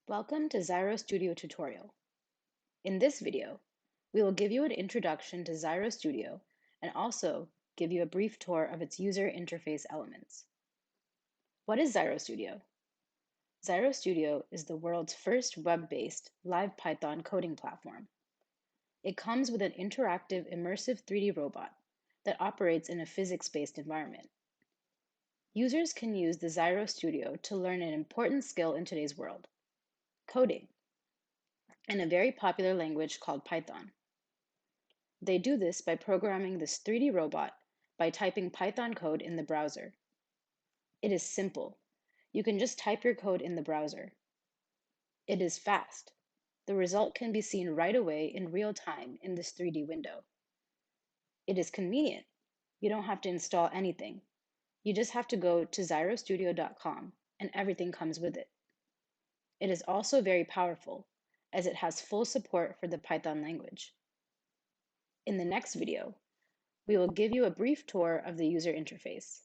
Welcome to Ziro Studio tutorial. In this video, we will give you an introduction to Ziro Studio and also give you a brief tour of its user interface elements. What is Ziro Studio? Ziro Studio is the world's first web-based live Python coding platform. It comes with an interactive immersive 3D robot that operates in a physics-based environment. Users can use the Ziro Studio to learn an important skill in today's world, coding, in a very popular language called Python. They do this by programming this 3D robot by typing Python code in the browser. It is simple. You can just type your code in the browser. It is fast. The result can be seen right away in real time in this 3D window. It is convenient. You don't have to install anything. You just have to go to zirostudio.com and everything comes with it. It is also very powerful as it has full support for the Python language. In the next video, we will give you a brief tour of the user interface.